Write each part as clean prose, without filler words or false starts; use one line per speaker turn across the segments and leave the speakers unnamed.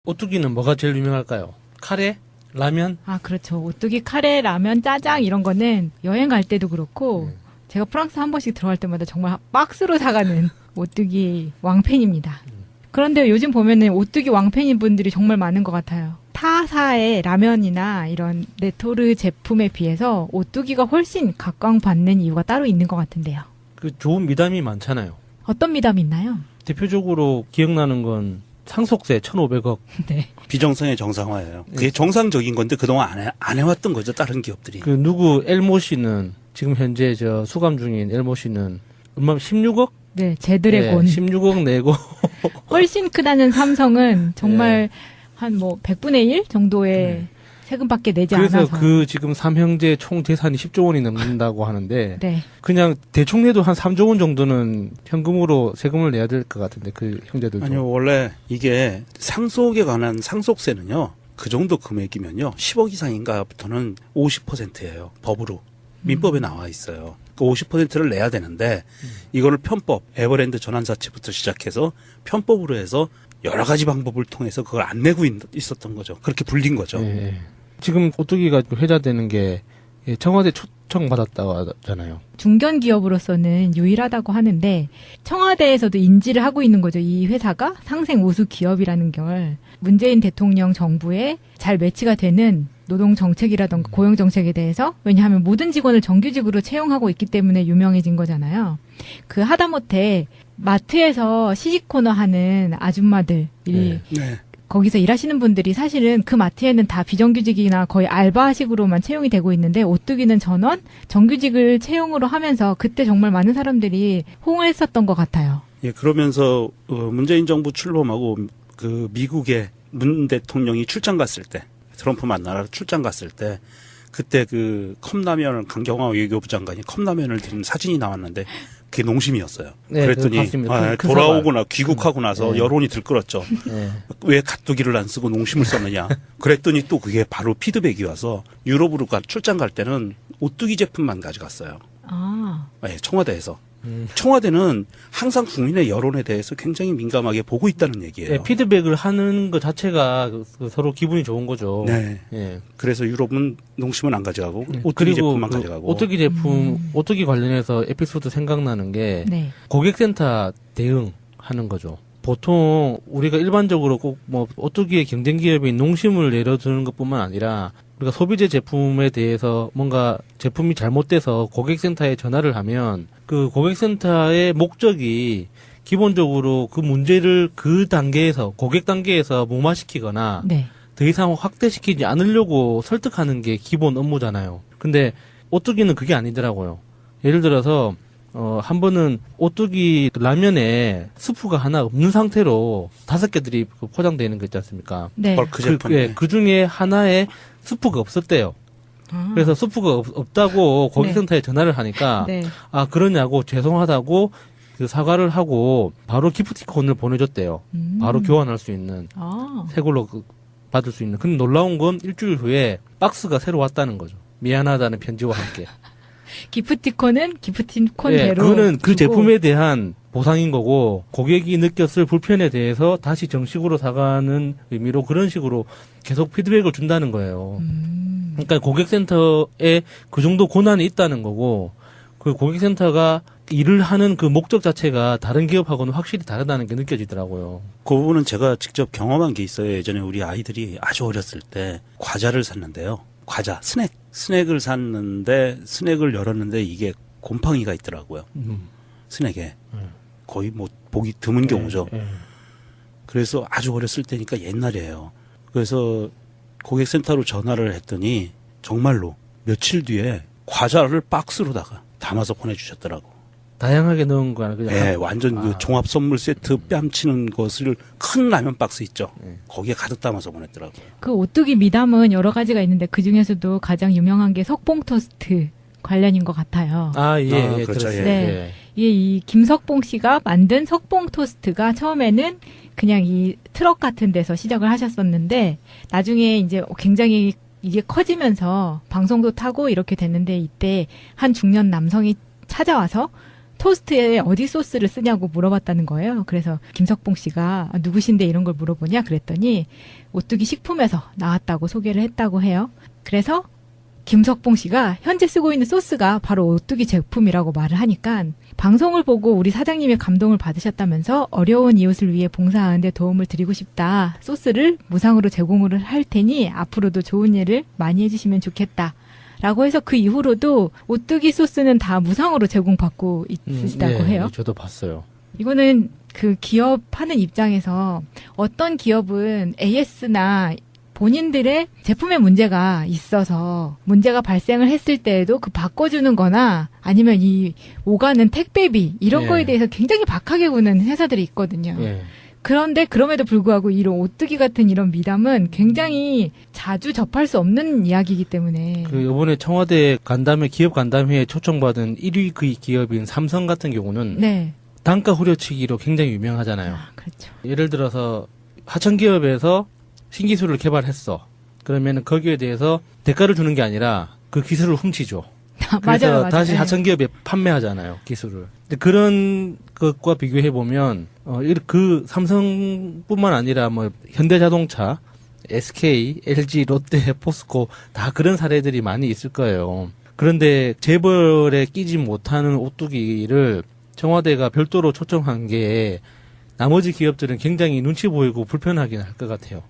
오뚜기는 뭐가 제일 유명할까요? 카레? 라면?
아, 그렇죠. 오뚜기, 카레, 라면, 짜장 이런 거는 여행 갈 때도 그렇고 제가 프랑스 한 번씩 들어갈 때마다 정말 박스로 사가는 오뚜기 왕팬입니다. 그런데 요즘 보면은 오뚜기 왕팬인 분들이 정말 많은 것 같아요. 타사의 라면이나 이런 레토르 제품에 비해서 오뚜기가 훨씬 각광받는 이유가 따로 있는 것 같은데요.
그 좋은 미담이 많잖아요.
어떤 미담이 있나요?
대표적으로 기억나는 건 상속세 1,500억.
네.
비정상의 정상화예요. 그게 정상적인 건데 그동안 안 해왔던 거죠. 다른 기업들이.
그 누구 엘모 씨는 지금 현재 저 수감 중인 엘모 씨는 얼마 16억?
네, 제드래곤.
16억 내고
훨씬 크다는 삼성은 정말 한 뭐 100분의 1 정도의 세금밖에 내지
그래서
않아서.
그 지금 삼형제 총 재산이 10조 원이 넘는다고 하는데
네.
그냥 대충 내도 한 3조 원 정도는 현금으로 세금을 내야 될 것 같은데 그 형제들도.
아니요, 원래 이게 상속에 관한 상속세는요. 그 정도 금액이면요. 10억 이상인가부터는 50%예요. 법으로. 민법에 나와 있어요. 그 50%를 내야 되는데 이거를 편법, 에버랜드 전환사채부터 시작해서 편법으로 해서 여러 가지 방법을 통해서 그걸 안 내고 있었던 거죠. 그렇게 불린 거죠.
예. 지금 오뚜기가 회자되는 게 청와대 초청받았다고 하잖아요.
중견기업으로서는 유일하다고 하는데 청와대에서도 인지를 하고 있는 거죠. 이 회사가 상생 우수 기업이라는 걸. 문재인 대통령 정부에 잘 매치가 되는 노동정책이라던가 고용정책에 대해서, 왜냐하면 모든 직원을 정규직으로 채용하고 있기 때문에 유명해진 거잖아요. 그 하다못해 마트에서 시식코너 하는 아줌마들이
네.
거기서 일하시는 분들이 사실은 그 마트에는 다 비정규직이나 거의 알바식으로만 채용이 되고 있는데 오뚜기는 전원 정규직을 채용으로 하면서 그때 정말 많은 사람들이 호응을 했었던 것 같아요.
예, 그러면서 문재인 정부 출범하고 그 미국에 문 대통령이 출장 갔을 때, 트럼프 만나러 출장 갔을 때, 그때 그 컵라면을 강경화 외교부 장관이 컵라면을 드린 사진이 나왔는데 그게 농심이었어요.
네,
그랬더니 돌아오거나 귀국하고 나서 여론이 들끓었죠. 왜 가뚜기를 안 쓰고 농심을 썼느냐. 그랬더니 또 그게 바로 피드백이 와서 유럽으로 출장 갈 때는 오뚜기 제품만 가져갔어요.
아.
네, 청와대에서. 청와대는 항상 국민의 여론에 대해서 굉장히 민감하게 보고 있다는 얘기예요.
네, 피드백을 하는 것 자체가 서로 기분이 좋은 거죠.
네.
예.
그래서 유럽은 농심은 안 가져가고 오뚜기 제품만 가져가고.
오뚜기 제품, 오뚜기 관련해서 에피소드 생각나는 게
네.
고객센터 대응하는 거죠. 보통 우리가 일반적으로 꼭 뭐 오뚜기의 경쟁 기업인 농심을 예로 드는 것뿐만 아니라 우리가 소비재 제품에 대해서 뭔가 제품이 잘못돼서 고객센터에 전화를 하면 그 고객센터의 목적이 기본적으로 그 문제를 그 단계에서 고객 단계에서 무마시키거나
네.
더 이상 확대시키지 않으려고 설득하는 게 기본 업무잖아요. 근데 오뚜기는 그게 아니더라고요. 예를 들어서 한 번은 오뚜기 라면에 스프가 하나 없는 상태로 5개들이 포장되어 있는 거 있지 않습니까?
네.
그 제품.
그 중에 하나에 스프가 없었대요.
아.
그래서 스프가 없다고 고객센터에 전화를 하니까
네.
아 그러냐고 죄송하다고 그 사과를 하고 바로 기프티콘을 보내줬대요. 바로 교환할 수 있는
아.
새 걸로 받을 수 있는. 근데 놀라운 건 일주일 후에 박스가 새로 왔다는 거죠. 미안하다는 편지와 함께.
기프티콘은 기프티콘대로.
그거는 그
주고.
제품에 대한 보상인 거고 고객이 느꼈을 불편에 대해서 다시 정식으로 사가는 의미로 그런 식으로 계속 피드백을 준다는 거예요. 그러니까 고객센터에 그 정도 고난이 있다는 거고 그 고객센터가 일을 하는 그 목적 자체가 다른 기업하고는 확실히 다르다는 게 느껴지더라고요.
그 부분은 제가 직접 경험한 게 있어요. 예전에 우리 아이들이 아주 어렸을 때 과자를 샀는데요. 과자, 스낵을 샀는데 스낵을 열었는데 이게 곰팡이가 있더라고요. 스낵에. 거의 뭐 보기 드문 경우죠. 그래서 아주 어렸을 때니까 옛날이에요. 그래서 고객센터로 전화를 했더니 정말로 며칠 뒤에 과자를 박스로다가 담아서 보내주셨더라고.
다양하게 넣은 거야. 그냥.
네, 완전 그 종합 선물 세트 뺨치는 것을 큰 라면 박스 있죠. 거기에 가득 담아서 보냈더라고요.
그 오뚜기 미담은 여러 가지가 있는데 그 중에서도 가장 유명한 게 석봉 토스트 관련인 것 같아요.
예,
그렇죠.
들었어요.
네. 이 김석봉 씨가 만든 석봉 토스트가 처음에는 그냥 이 트럭 같은 데서 시작을 하셨었는데 나중에 이제 굉장히 이게 커지면서 방송도 타고 이렇게 됐는데 이때 한 중년 남성이 찾아와서 토스트에 어디 소스를 쓰냐고 물어봤다는 거예요. 그래서 김석봉 씨가 누구신데 이런 걸 물어보냐 그랬더니 오뚜기 식품에서 나왔다고 소개를 했다고 해요. 그래서 김석봉 씨가 현재 쓰고 있는 소스가 바로 오뚜기 제품이라고 말을 하니까 방송을 보고 우리 사장님의 감동을 받으셨다면서 어려운 이웃을 위해 봉사하는 데 도움을 드리고 싶다. 소스를 무상으로 제공을 할 테니 앞으로도 좋은 일을 많이 해주시면 좋겠다. 라고 해서 그 이후로도 오뚜기 소스는 다 무상으로 제공받고 있으시다고 해요.
저도 봤어요.
이거는 그 기업 하는 입장에서 어떤 기업은 AS나 본인들의 제품에 문제가 있어서 문제가 발생을 했을 때에도 그 바꿔주는 거나 아니면 이 오가는 택배비 이런
예.
거에 대해서 굉장히 박하게 구는 회사들이 있거든요.
예.
그런데 그럼에도 불구하고 이런 오뚜기 같은 이런 미담은 굉장히 자주 접할 수 없는 이야기이기 때문에
그 이번에 청와대 간담회 기업 간담회에 초청받은 1위 그 기업인 삼성 같은 경우는
네.
단가 후려치기로 굉장히 유명하잖아요.
그렇죠.
예를 들어서 하청 기업에서 신기술을 개발했어. 그러면 거기에 대해서 대가를 주는 게 아니라 그 기술을 훔치죠. 그래서
맞아요.
다시
네.
하청 기업에 판매하잖아요. 기술을. 근데 그런 것과 비교해 보면 그 삼성뿐만 아니라 뭐 현대자동차, SK, LG, 롯데, 포스코 다 그런 사례들이 많이 있을 거예요. 그런데 재벌에 끼지 못하는 오뚜기를 청와대가 별도로 초청한 게 나머지 기업들은 굉장히 눈치 보이고 불편하긴 할 것 같아요.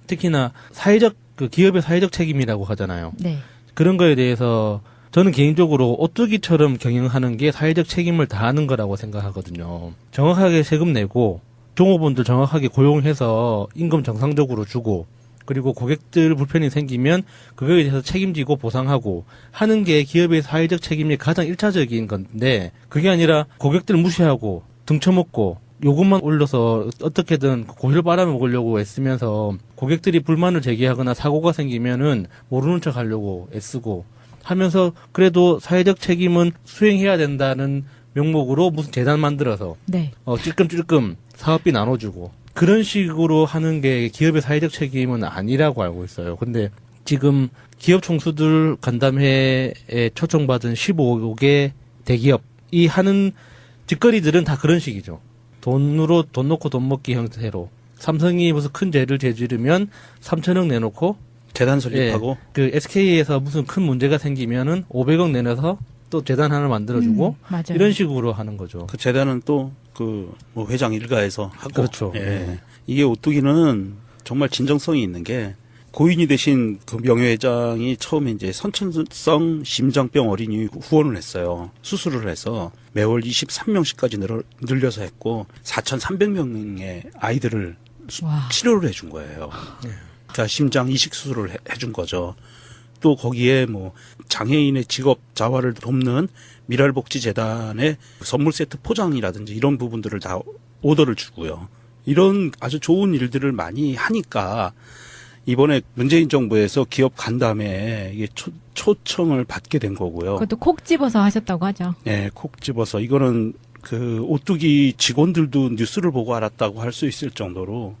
특히나 사회적 그 기업의 사회적 책임이라고 하잖아요.
네.
그런 거에 대해서 저는 개인적으로 오뚜기처럼 경영하는 게 사회적 책임을 다하는 거라고 생각하거든요. 정확하게 세금 내고 종업원들 정확하게 고용해서 임금 정상적으로 주고 그리고 고객들 불편이 생기면 그거에 대해서 책임지고 보상하고 하는 게 기업의 사회적 책임이 가장 1차적인 건데 그게 아니라 고객들 무시하고 등쳐먹고 요금만 올려서 어떻게든 고혈 빨아먹으려고 애쓰면서 고객들이 불만을 제기하거나 사고가 생기면은 모르는 척 하려고 애쓰고 하면서 그래도 사회적 책임은 수행해야 된다는 명목으로 무슨 재단 만들어서
네.
찔끔찔끔 사업비 나눠주고 그런 식으로 하는 게 기업의 사회적 책임은 아니라고 알고 있어요. 근데 지금 기업 총수들 간담회에 초청받은 15개 대기업 이 하는 짓거리들은 다 그런 식이죠. 돈으로 돈 놓고 돈 먹기 형태로 삼성이 무슨 큰 죄를 저지르면 3천억 내놓고
재단 설립하고
그 SK에서 무슨 큰 문제가 생기면은 500억 내놔서 또 재단 하나 만들어주고
맞아요.
이런 식으로 하는 거죠.
그 재단은 또 그 뭐 회장 일가에서 하고
그렇죠.
예.
네.
이게 오뚜기는 정말 진정성이 있는 게 고인이 되신 그 명예회장이 처음에 이제 선천성 심장병 어린이 후원을 했어요. 수술을 해서 매월 23명씩까지 늘려서 했고 4,300명의 아이들을
와.
치료를 해준 거예요. 그러니까 심장 이식 수술을 해준 거죠. 또 거기에 뭐 장애인의 직업 자활을 돕는 미랄복지재단의 선물 세트 포장이라든지 이런 부분들을 다 오더를 주고요. 이런 아주 좋은 일들을 많이 하니까 이번에 문재인 정부에서 기업 간담회에 이게 초청을 받게 된 거고요.
그것도 콕 집어서 하셨다고 하죠.
네, 콕 집어서 이거는 그 오뚜기 직원들도 뉴스를 보고 알았다고 할 수 있을 정도로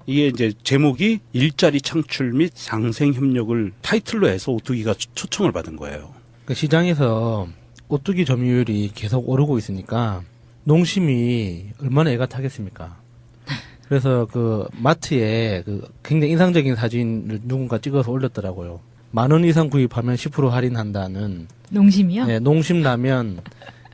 이게 이제 제목이 일자리 창출 및 상생 협력을 타이틀로 해서 오뚜기가 초청을 받은 거예요.
그 시장에서 오뚜기 점유율이 계속 오르고 있으니까 농심이 얼마나 애가 타겠습니까? 그래서 그 마트에 그 굉장히 인상적인 사진을 누군가 찍어서 올렸더라고요. 10,000원 이상 구입하면 10% 할인한다는.
농심이요?
네, 농심 라면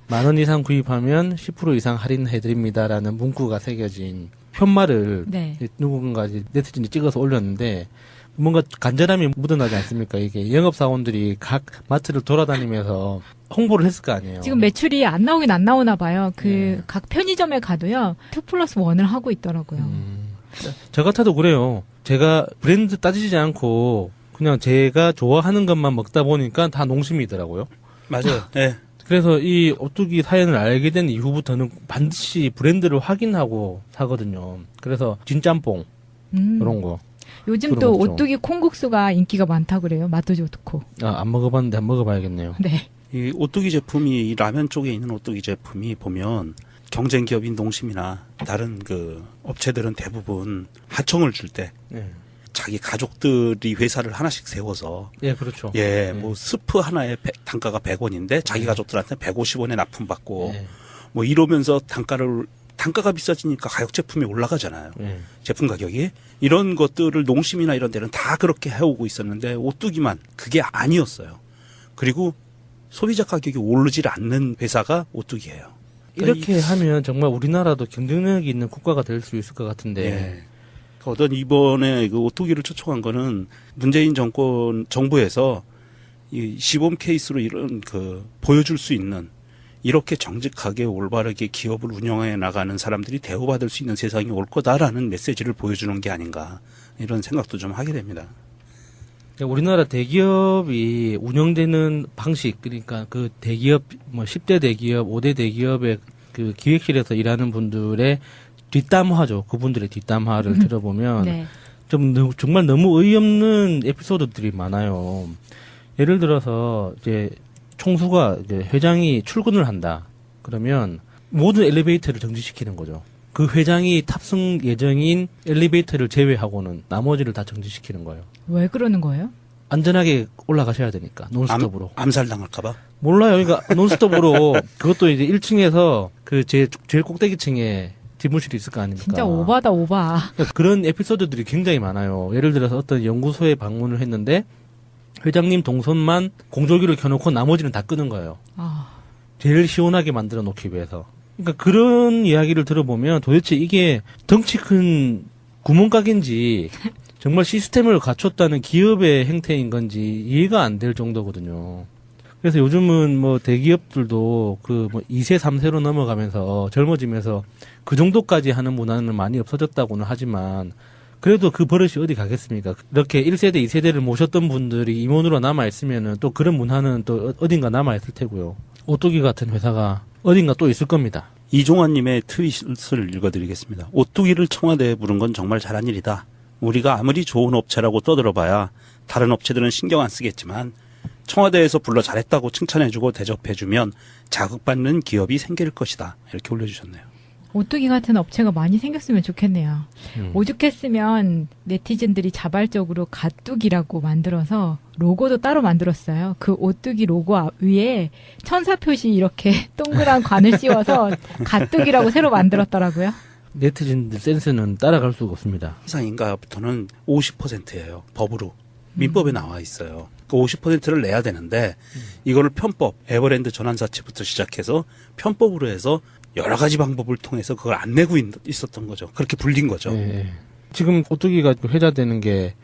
10,000원 이상 구입하면 10% 이상 할인해드립니다라는 문구가 새겨진 편말을
네.
누군가 네티즌이 찍어서 올렸는데 뭔가 간절함이 묻어나지 않습니까? 이게 영업사원들이 각 마트를 돌아다니면서 홍보를 했을 거 아니에요.
지금 매출이 안 나오긴 안 나오나 봐요. 그
네.
각 편의점에 가도요. 2+1을 하고 있더라고요.
저 같아도 그래요. 제가 브랜드 따지지 않고 그냥 제가 좋아하는 것만 먹다 보니까 다 농심이더라고요.
맞아요. 네.
그래서 이 오뚜기 사연을 알게 된 이후부터는 반드시 브랜드를 확인하고 사거든요. 그래서 진짬뽕 그런 거.
요즘
그런
또
거죠.
오뚜기 콩국수가 인기가 많다고 그래요. 맛도 좋고.
안 먹어봤는데 한번 먹어봐야겠네요.
네.
이 오뚜기 제품이 이 라면 쪽에 있는 오뚜기 제품이 보면 경쟁 기업인 농심이나 다른 그 업체들은 대부분 하청을 줄 때
네.
자기 가족들이 회사를 하나씩 세워서
예, 그렇죠.
예, 뭐 스프 하나에 단가가 100원인데 자기 가족들한테 150원에 납품받고
예.
뭐 이러면서 단가가 비싸지니까 가격 제품이 올라가잖아요.
예.
제품 가격이. 이런 것들을 농심이나 이런 데는 다 그렇게 해오고 있었는데 오뚜기만 그게 아니었어요. 그리고 소비자 가격이 오르질 않는 회사가 오뚜기예요.
이렇게 하면 정말 우리나라도 경쟁력이 있는 국가가 될 수 있을 것 같은데.
예. 어떤 이번에 그 오뚜기를 초청한 거는 문재인 정부에서 이 시범 케이스로 이런 보여줄 수 있는 이렇게 정직하게 올바르게 기업을 운영해 나가는 사람들이 대우받을 수 있는 세상이 올 거다라는 메시지를 보여주는 게 아닌가 이런 생각도 좀 하게 됩니다.
우리나라 대기업이 운영되는 방식, 그러니까 그 대기업, 10대 대기업, 5대 대기업의 그 기획실에서 일하는 분들의 뒷담화죠. 그분들의 뒷담화를 들어보면
네.
정말 너무 어이없는 에피소드들이 많아요. 예를 들어서 이제 총수가 이제 회장이 출근을 한다. 그러면 모든 엘리베이터를 정지시키는 거죠. 그 회장이 탑승 예정인 엘리베이터를 제외하고는 나머지를 다 정지시키는 거예요. 왜
그러는 거예요?
안전하게 올라가셔야 되니까 논스톱으로.
암살당할까봐?
몰라요. 그러니까 논스톱으로 그것도 이제 1층에서 그 제일 꼭대기층에 집무실이 있을 거 아닙니까?
진짜 오바다 오바.
그러니까 그런 에피소드들이 굉장히 많아요. 예를 들어서 어떤 연구소에 방문을 했는데 회장님 동선만 공조기를 켜놓고 나머지는 다 끄는 거예요. 제일 시원하게 만들어 놓기 위해서. 그러니까 그런 이야기를 들어보면 도대체 이게 덩치 큰 구멍가게인지 정말 시스템을 갖췄다는 기업의 행태인 건지 이해가 안 될 정도거든요. 그래서 요즘은 뭐 대기업들도 그 뭐 2세, 3세로 넘어가면서 젊어지면서 그 정도까지 하는 문화는 많이 없어졌다고는 하지만 그래도 그 버릇이 어디 가겠습니까? 이렇게 1세대, 2세대를 모셨던 분들이 임원으로 남아있으면은 또 그런 문화는 또 어딘가 남아있을 테고요. 오뚜기 같은 회사가 어딘가 또 있을 겁니다.
이종환님의 트윗을 읽어드리겠습니다. 오뚜기를 청와대에 부른 건 정말 잘한 일이다. 우리가 아무리 좋은 업체라고 떠들어봐야 다른 업체들은 신경 안 쓰겠지만 청와대에서 불러 잘했다고 칭찬해주고 대접해주면 자극받는 기업이 생길 것이다. 이렇게 올려주셨네요.
오뚜기 같은 업체가 많이 생겼으면 좋겠네요. 오죽했으면 네티즌들이 자발적으로 가뚜기라고 만들어서 로고도 따로 만들었어요. 그 오뚜기 로고 위에 천사 표시 이렇게 동그란 관을 씌워서 가뚜기라고 새로 만들었더라고요.
네티즌들 센스는 따라갈 수가 없습니다.
시상인가부터는 50%예요. 법으로. 민법에 나와 있어요. 그 50%를 내야 되는데 이거를 편법, 에버랜드 전환사채부터 시작해서 편법으로 해서 여러 가지 방법을 통해서 그걸 안 내고 있었던 거죠. 그렇게 불린 거죠.
예. 지금 오뚜기가 회자되는 게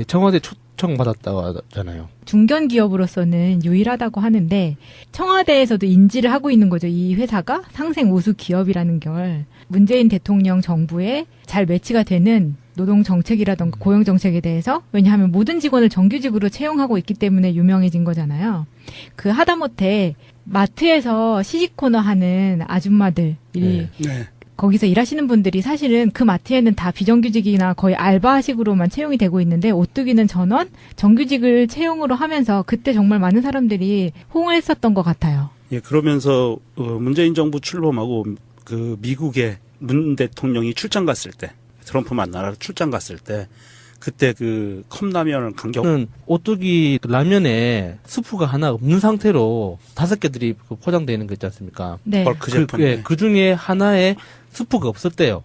청와대 초청받았다고 하잖아요.
중견 기업으로서는 유일하다고 하는데 청와대에서도 인지를 하고 있는 거죠. 이 회사가 상생 우수 기업이라는 걸 문재인 대통령 정부에 잘 매치가 되는 노동 정책이라던가 고용 정책에 대해서 왜냐하면 모든 직원을 정규직으로 채용하고 있기 때문에 유명해진 거잖아요. 그 하다못해 마트에서 시식 코너 하는 아줌마들이
네.
거기서 일하시는 분들이 사실은 그 마트에는 다 비정규직이나 거의 알바식으로만 채용이 되고 있는데 오뚜기는 전원 정규직을 채용으로 하면서 그때 정말 많은 사람들이 호응을 했었던 것 같아요.
예, 그러면서 문재인 정부 출범하고 그 미국에 문 대통령이 출장 갔을 때 트럼프 만나러 출장 갔을 때 그때 그 컵라면을
저는 오뚜기 라면에 스프가 하나 없는 상태로 5개들이 포장되어 있는 거 있지 않습니까?
네.
벌크 제품.
그 중에 하나에 스프가 없었대요.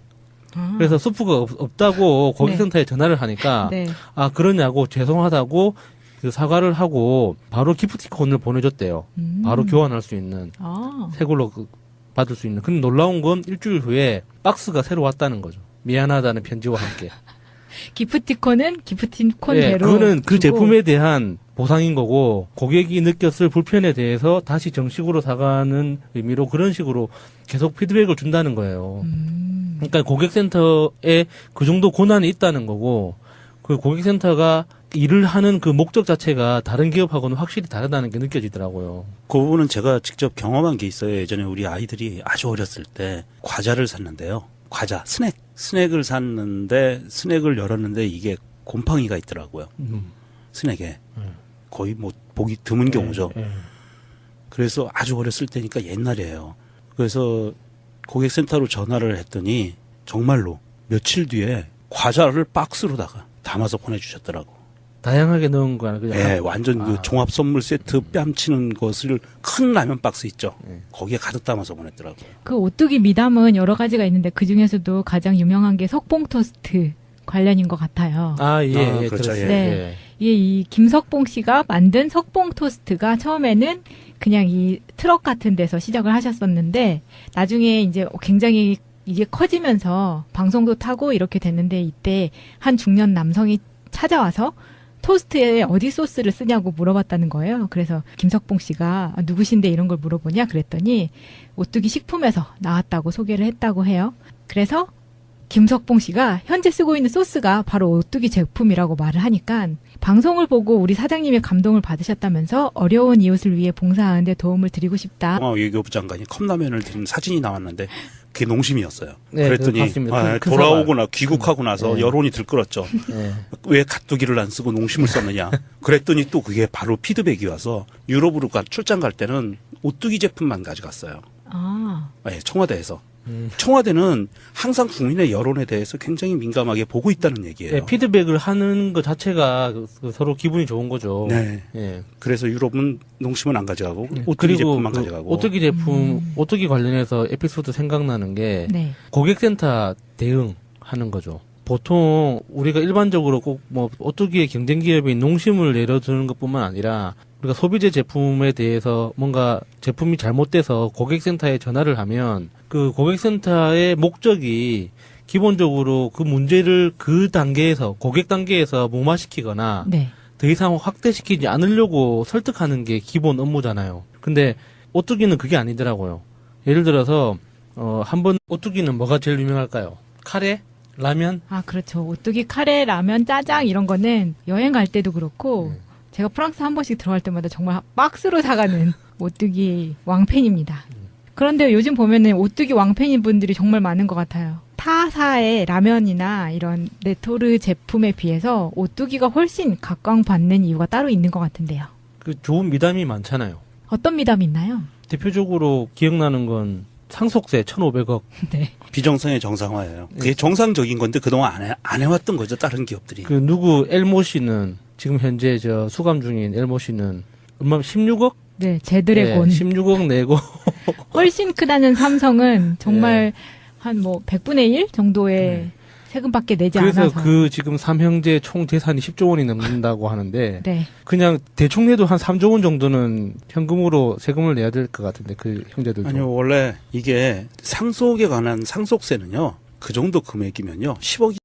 그래서 스프가 없다고 고객센터에 전화를 하니까
네.
아 그러냐고 죄송하다고 그 사과를 하고 바로 기프티콘을 보내줬대요. 바로 교환할 수 있는 새 걸로 받을 수 있는. 근데 놀라운 건 일주일 후에 박스가 새로 왔다는 거죠. 미안하다는 편지와 함께.
기프티콘은 기프티콘대로.
그거는 그 제품에 대한 보상인 거고 고객이 느꼈을 불편에 대해서 다시 정식으로 사가는 의미로 그런 식으로 계속 피드백을 준다는 거예요. 그러니까 고객센터에 그 정도 고난이 있다는 거고 그 고객센터가 일을 하는 그 목적 자체가 다른 기업하고는 확실히 다르다는 게 느껴지더라고요.
그 부분은 제가 직접 경험한 게 있어요. 예전에 우리 아이들이 아주 어렸을 때 과자를 샀는데요. 과자, 스낵을 샀는데 스낵을 열었는데 이게 곰팡이가 있더라고요. 스낵에. 거의 뭐 보기 드문 경우죠. 그래서 아주 어렸을 때니까 옛날이에요. 그래서 고객센터로 전화를 했더니 정말로 며칠 뒤에 과자를 박스로다가 담아서 보내주셨더라고.
다양하게 넣은 거야. 그냥
예, 완전 그 종합 선물 세트 뺨치는 것을 큰 라면 박스 있죠. 거기에 가득 담아서 보냈더라고요.
그 오뚜기 미담은 여러 가지가 있는데 그 중에서도 가장 유명한 게 석봉 토스트 관련인 것 같아요.
아, 예,
아,
예,
그렇죠,
들었어요.
예.
네. 이 김석봉 씨가 만든 석봉 토스트가 처음에는 그냥 이 트럭 같은 데서 시작을 하셨었는데 나중에 이제 굉장히 이게 커지면서 방송도 타고 이렇게 됐는데 이때 한 중년 남성이 찾아와서 토스트에 어디 소스를 쓰냐고 물어봤다는 거예요. 그래서 김석봉 씨가 누구신데 이런 걸 물어보냐 그랬더니 오뚜기 식품에서 나왔다고 소개를 했다고 해요. 그래서 김석봉 씨가 현재 쓰고 있는 소스가 바로 오뚜기 제품이라고 말을 하니까 방송을 보고 우리 사장님의 감동을 받으셨다면서 어려운 이웃을 위해 봉사하는 데 도움을 드리고 싶다.
외교부 장관이 컵라면을 든 사진이 나왔는데 그게 농심이었어요.
네,
그랬더니
그거 봤습니다. 큰
돌아오거나 귀국하고 나서
네.
여론이 들끓었죠.
예.
왜 가뚜기를 안 쓰고 농심을 썼느냐. 그랬더니 또 그게 바로 피드백이 와서 유럽으로 출장 갈 때는 오뚜기 제품만 가져갔어요.
아,
네, 청와대에서. 청와대는 항상 국민의 여론에 대해서 굉장히 민감하게 보고 있다는 얘기예요.
예, 피드백을 하는 것 자체가 서로 기분이 좋은 거죠.
네.
예.
그래서 유럽은 농심은 안 가져가고 오뚜기
그리고
제품만
그
가져가고.
오뚜기 제품, 오뚜기 관련해서 에피소드 생각나는 게
네.
고객센터 대응하는 거죠. 보통 우리가 일반적으로 꼭 뭐 오뚜기의 경쟁 기업인 농심을 예로 드는 것뿐만 아니라 우리가 소비재 제품에 대해서 뭔가 제품이 잘못돼서 고객센터에 전화를 하면 그 고객센터의 목적이 기본적으로 그 문제를 그 단계에서 고객 단계에서 무마시키거나
네.
더 이상 확대시키지 않으려고 설득하는 게 기본 업무잖아요. 근데 오뚜기는 그게 아니더라고요. 예를 들어서 한번 오뚜기는 뭐가 제일 유명할까요? 카레? 라면?
아, 그렇죠. 오뚜기 카레, 라면, 짜장 이런 거는 여행 갈 때도 그렇고 제가 프랑스 한 번씩 들어갈 때마다 정말 박스로 사가는 오뚜기 왕팬입니다. 그런데 요즘 보면은 오뚜기 왕팬인 분들이 정말 많은 것 같아요. 타사의 라면이나 이런 레토르 제품에 비해서 오뚜기가 훨씬 각광받는 이유가 따로 있는 것 같은데요.
그 좋은 미담이 많잖아요.
어떤 미담이 있나요?
대표적으로 기억나는 건 상속세 1,500억.
네.
비정상의 정상화예요. 그게 정상적인 건데 그동안 안 해왔던 거죠. 다른 기업들이.
그 누구 엘모 씨는 지금 현재 저 수감 중인 엘모 씨는 얼마 16억?
네, 제드래곤.
16억 내고
훨씬 크다는 삼성은 정말 한 뭐 100분의 1 정도의 세금밖에 내지
그래서
않아서.
그 지금 삼형제 총 재산이 10조 원이 넘는다고 하는데
네.
그냥 대충 내도 한 3조 원 정도는 현금으로 세금을 내야 될 것 같은데 그 형제들도.
아니요, 원래 이게 상속에 관한 상속세는요, 그 정도 금액이면요, 10억이